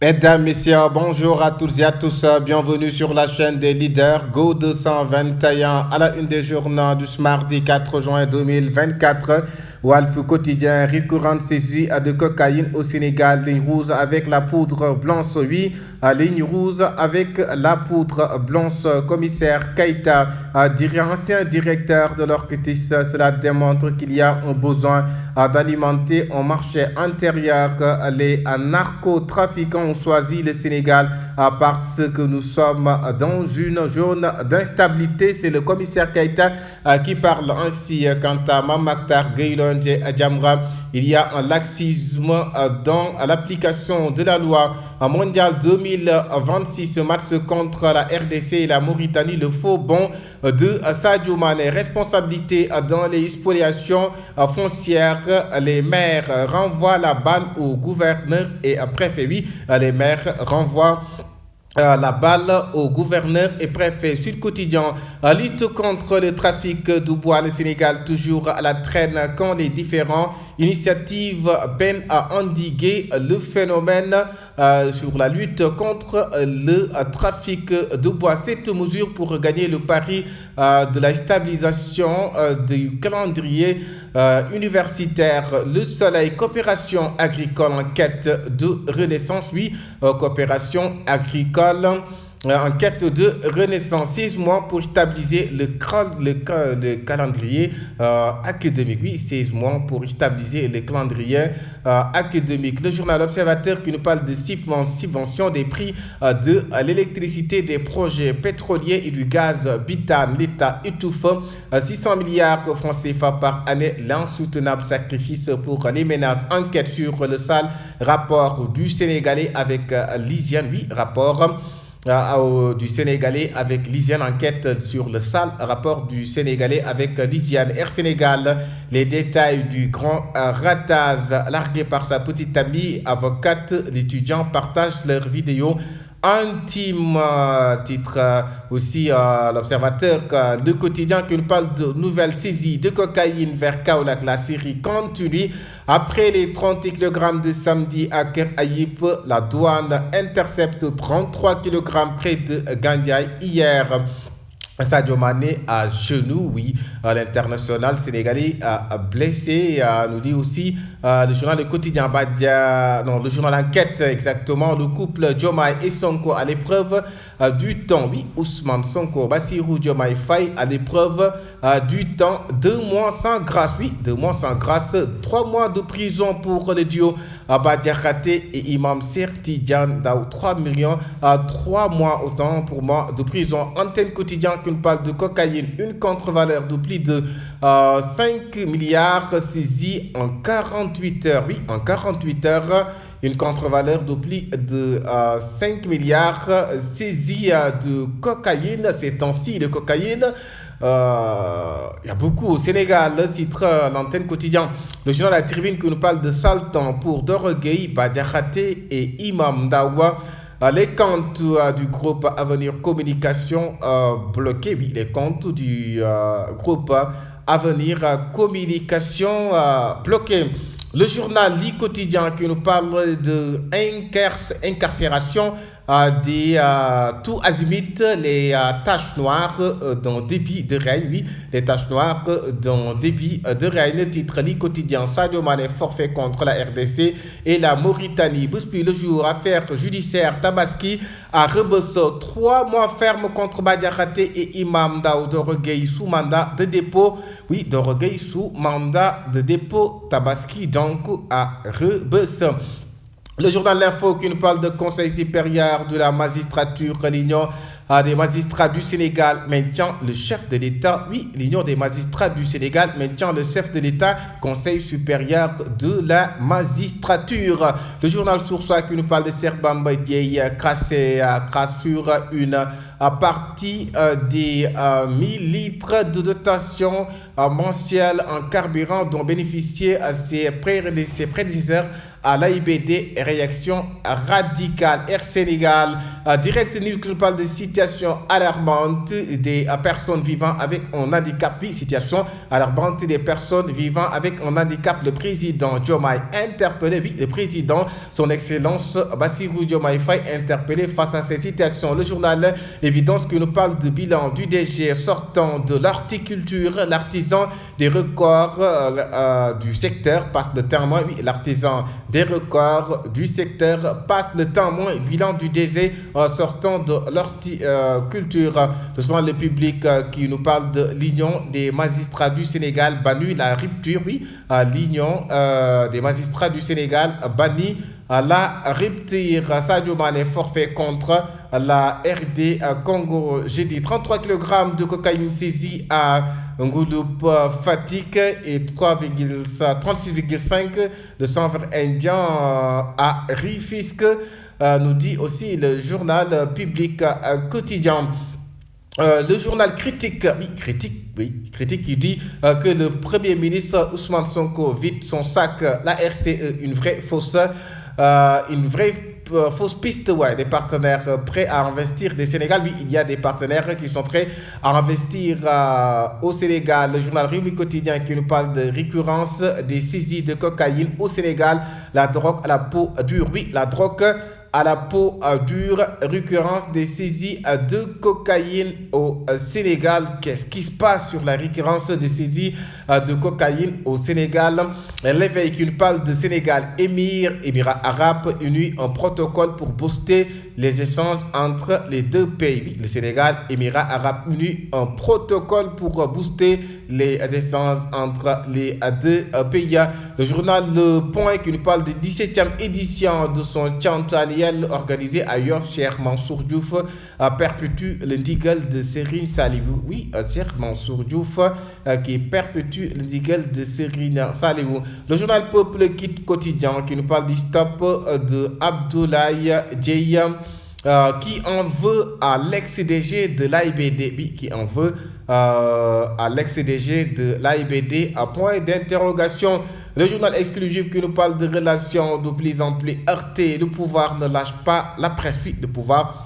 Mesdames, Messieurs, bonjour à toutes et à tous. Bienvenue sur la chaîne des leaders Go 221 à la une des journaux du mardi 4 juin 2024. Walf quotidien, récurrente saisie de cocaïne au Sénégal, ligne rouge avec la poudre blanche, oui, ligne rouge avec la poudre blanche. Commissaire Keïta, ancien directeur de l'orchestre, cela démontre qu'il y a un besoin d'alimenter un marché intérieur. Les narcotrafiquants ont choisi le Sénégal parce que nous sommes dans une zone d'instabilité. C'est le commissaire Keïta qui parle ainsi. Quant à Mamaktar Gaylon Djamra, il y a un laxisme dans l'application de la loi mondiale 2026. Match contre la RDC et la Mauritanie, le faux bon de Sadio Mané. Responsabilité dans les spoliations foncières. Les maires renvoient la balle au gouverneur et préfet. Oui, les maires renvoient la balle au gouverneur et préfet. Sud Quotidien, lutte contre le trafic du bois. Le Sénégal toujours à la traîne quand les différentes initiatives peinent à endiguer le phénomène. Sur la lutte contre le trafic de bois. Cette mesure pour gagner le pari de la stabilisation du calendrier universitaire. Le Soleil, coopération agricole en quête de renaissance. Oui, coopération agricole en quête de renaissance. 6 mois pour stabiliser le calendrier académique. Oui, 16 mois pour stabiliser le calendrier académique. Le journal Observateur qui nous parle de subvention des prix de l'électricité, des projets pétroliers et du gaz butane. L'État étouffe 600 milliards de francs CFA par année. L'insoutenable sacrifice pour les ménages. Enquête sur le sale rapport du Sénégalais avec l'hygiène. Oui, rapport du Sénégalais avec l'hygiène. Enquête sur le sale rapport du Sénégalais avec l'hygiène. Air Sénégal, les détails du grand ratage largué par sa petite amie avocate. L'étudiant partage leur vidéo intime. Titre aussi l'Observateur, le quotidien qui nous parle de nouvelles saisies de cocaïne vers Kaolack. La série continue. Après les 30 kg de samedi à Ker Aïp, la douane intercepte 33 kg près de Gandiaï hier. Sadio Mané à genoux, oui, l'international sénégalais a blessé, nous dit aussi le journal Le Quotidien Badia, non, le journal Enquête exactement, le couple Diomaye et Sonko à l'épreuve du temps. Oui, Ousmane Sonko, Bassirou Diomaye Faye à l'épreuve du temps. 2 mois sans grâce, oui, 2 mois sans grâce, 3 mois de prison pour le duo Badia Khaté et Imam Sertidiane Daou, 3 millions, 3 mois autant pour moi de prison. Antenne Quotidien qui nous parle de cocaïne, une contre-valeur de plus de 5 milliards saisie en 48 heures. Oui, en 48 heures, une contre-valeur de plus de 5 milliards saisie de cocaïne. Ces temps-ci, de cocaïne, il y a beaucoup au Sénégal. Le titre, l'antenne quotidien. Le journal La Tribune qui nous parle de Saltan pour Dorogueï, Badia Khaté et Imam Dawa. Les comptes du groupe Avenir Communication bloqués. Oui, les comptes du groupe Avenir Communication bloqués. Le journal Le Quotidien qui nous parle de incarcération des tout azimut, les taches noires dans débit de règne. Oui, les taches noires dans débit de règne. Titre Le Quotidien, Sadio Mané forfait contre la RDC et la Mauritanie. Bouspi le jour, affaire judiciaire Tabaski à Rebeuss. 3 mois ferme contre Badia Khaté et Imam Daoud Dorogueï sous mandat de dépôt. Oui, Dorogueï sous mandat de dépôt. Tabaski donc à Rebeuss. Le journal L'Info qui nous parle de Conseil supérieur de la magistrature. L'Union des magistrats du Sénégal maintient le chef de l'État. Oui, l'Union des magistrats du Sénégal maintient le chef de l'État. Conseil supérieur de la magistrature. Le journal Source qui nous parle de Serbamba Dieye crasse sur une partie des 1000 litres de dotation mensuelle en carburant dont bénéficiaient ses prédécesseurs à l'AIBD, réaction radicale. Air Sénégal, Direct News qui nous parle de situation alarmante des personnes vivant avec un handicap. Oui, situation alarmante des personnes vivant avec un handicap. Le président Diomaye interpellé, oui, le président, son excellence Bassirou Diomaye Faye interpellé face à ces situations. Le journal Évidence qui nous parle de bilan du DG sortant de l'horticulture, l'artisan des records du secteur passe le témoin. Oui, l'artisan des records du secteur passe le témoin. Bilan du DG sortant de l'horticulture. Le journal Le Public qui nous parle de l'Union des magistrats du Sénégal bannit la rupture. Oui, l'Union des magistrats du Sénégal bannit la rupture. Sadio Mané forfait contre la RD Congo. J'ai dit 33 kg de cocaïne saisie à Ngouloup Fatick et 36,5 de chanvre indien à Rufisque, nous dit aussi le journal Public Quotidien. Le journal Critique, Critique qui dit que le Premier ministre Ousmane Sonko vide son sac, la RCE, une vraie fausse piste, ouais, des partenaires prêts à investir des Sénégal. Oui, il y a des partenaires qui sont prêts à investir au Sénégal. Le journal Réumi Quotidien qui nous parle de récurrence des saisies de cocaïne au Sénégal. La drogue à la peau dure, oui, la drogue à la peau dure, récurrence des saisies de cocaïne au Sénégal. Qu'est-ce qui se passe sur la récurrence des saisies de cocaïne au Sénégal? L'éveil qui nous parle de Sénégal, Émirats Arabes unis, un protocole pour booster les échanges entre les deux pays. Le Sénégal, Émirats Arabes unis, un protocole pour booster les échanges entre les deux pays. Le journal Le Point qui nous parle de 17e édition de son chant annuel organisé à Yoff. Cheikh Mansour Diouf perpétue le ndigal de Serigne Saliou. Oui, Cheikh Mansour Diouf qui perpétue le ndigal de Serigne Saliou. Le journal Peuple Quotidien qui nous parle du stop de Abdoulaye Dieye qui en veut à l'ex-DG de l'AIBD. Oui, qui en veut à l'ex-DG de l'AIBD à point d'interrogation. Le journal exclusif qui nous parle de relations de plus en plus heurtées. Le pouvoir ne lâche pas la presse. Oui, le pouvoir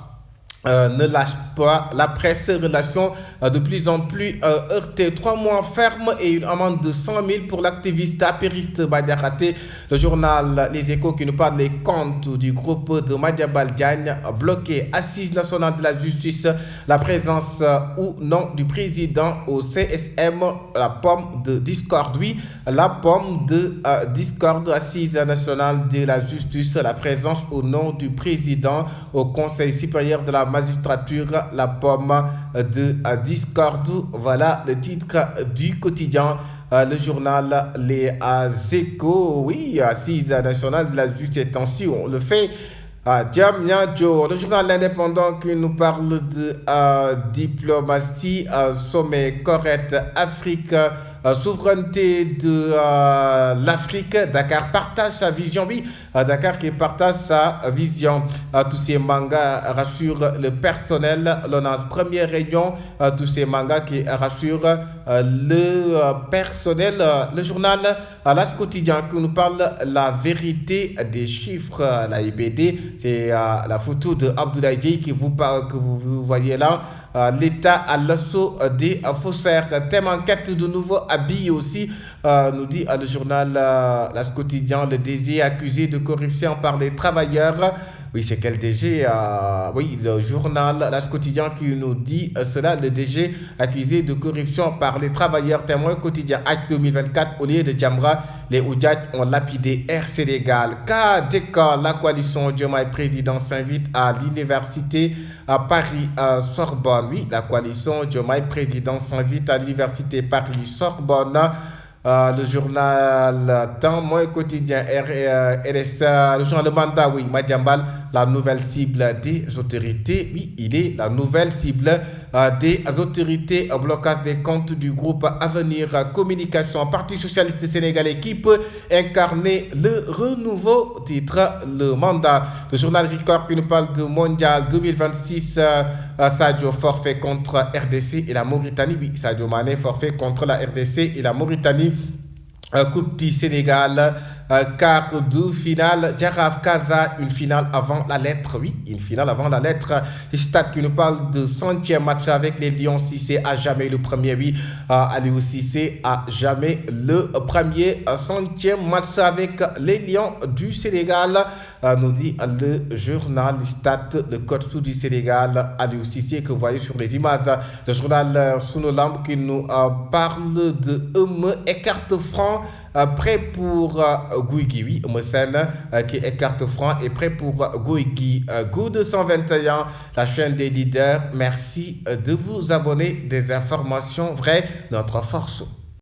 ne lâche pas la presse. Relations de plus en plus heurtées. 3 mois ferme et une amende de 100 000 pour l'activiste apériste Badiakhaté. Le journal Les Échos qui nous parle des comptes du groupe de Madiambal Diagne bloqué. Assise nationale de la justice, la présence ou non du président au CSM, la pomme de discorde. Oui, la pomme de discorde. Assise nationale de la justice, la présence ou non du président au Conseil supérieur de la magistrature, la pomme de discorde. Voilà le titre du quotidien. Le journal Les Échos, oui, Assise nationale de la justice, attention, on le fait à Diamniadio. Le journal L'Indépendant qui nous parle de diplomatie, sommet correct Afrique, souveraineté de l'Afrique. Dakar partage sa vision. Oui, Dakar qui partage sa vision. Tous ces mangas rassurent le personnel. L'ONAS première réunion. Tous ces mangas qui rassurent le personnel. Le journal L'As quotidien qui nous parle la vérité des chiffres. La IBD, c'est la photo de Abdoulaye Dieye que vous voyez là. L'État à l'assaut des faussaires. Thème enquête de nouveau habillé aussi, nous dit le journal L'As quotidien. Le DG accusé de corruption par les travailleurs. Oui, c'est quel DG? Oui, le journal L'As quotidien qui nous dit cela. Le DG accusé de corruption par les travailleurs. Témoin quotidien acte 2024. Au lieu de Djamra, les Oudjat ont lapidé Air Sénégal. Cas d'école, la coalition Diomaye Président s'invite à l'université à Paris Sorbonne. Oui, la coalition Diomaye Président s'invite à l'université Paris Sorbonne. Le journal Temps, Moi quotidien, RSA, le journal Le Mandat, oui, Madiambal, la nouvelle cible des autorités. Oui, il est la nouvelle cible des autorités. Blocage des comptes du groupe Avenir Communication, Parti Socialiste Sénégalais qui peut incarner le renouveau, titre Le Mandat. Le journal Record qui nous parle de Mondial 2026. Sadio forfait contre RDC et la Mauritanie. Oui, Sadio Mané forfait contre la RDC et la Mauritanie. Coupe du Sénégal quart de finale. Jaraaf Casa, une finale avant la lettre. Oui, une finale avant la lettre. Stade qui nous parle de 100e match avec les Lions Cissé à jamais le premier. Oui, Aliou Cissé à jamais le premier 100e match avec les Lions du Sénégal. Nous dit le journal Stade, le code sous du Sénégal, Aliou Cissé, que vous voyez sur les images. Le journal Sunulamb qui nous parle de écarte franc. Prêt pour Guigui, oui, Moussène qui écarte franc et prêt pour Guigui. Go 221, la chaîne des leaders. Merci de vous abonner. Des informations vraies, notre force.